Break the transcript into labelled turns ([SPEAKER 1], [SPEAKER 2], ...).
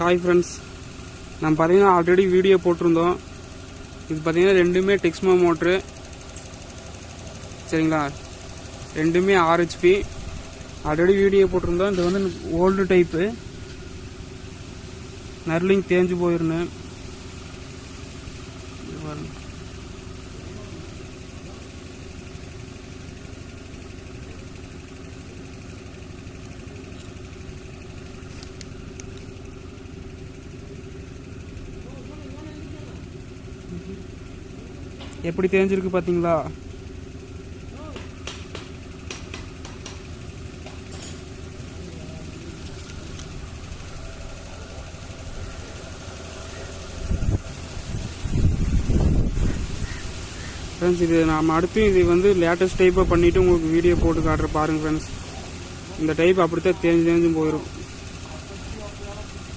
[SPEAKER 1] Hi friends, நம்ம பார்த்தீங்கன்னா already video போட்டிருந்தோம். இது பார்த்தீங்கன்னா ரெண்டுமே டெக்ஸ்மோ மோட்ரு, சரிங்களா? ரெண்டுமே 6 HP. ஆல்ரெடி வீடியோ போட்டிருந்தோம். இது வந்து ஓல்டு டைப்பு, நர்லிங் தேஞ்சு போயிருந்தேன். எப்படி தேஞ்சிருக்கு பார்த்தீங்களா? ஃப்ரெண்ட்ஸ், இது நாம் அடுத்து இது வந்து லேட்டஸ்ட் டைப்பாக பண்ணிவிட்டு உங்களுக்கு வீடியோ போட்டு காட்டுற பாருங்கள் ஃப்ரெண்ட்ஸ். இந்த டைப் அப்படித்தான் தேஞ்சு போயிடும்.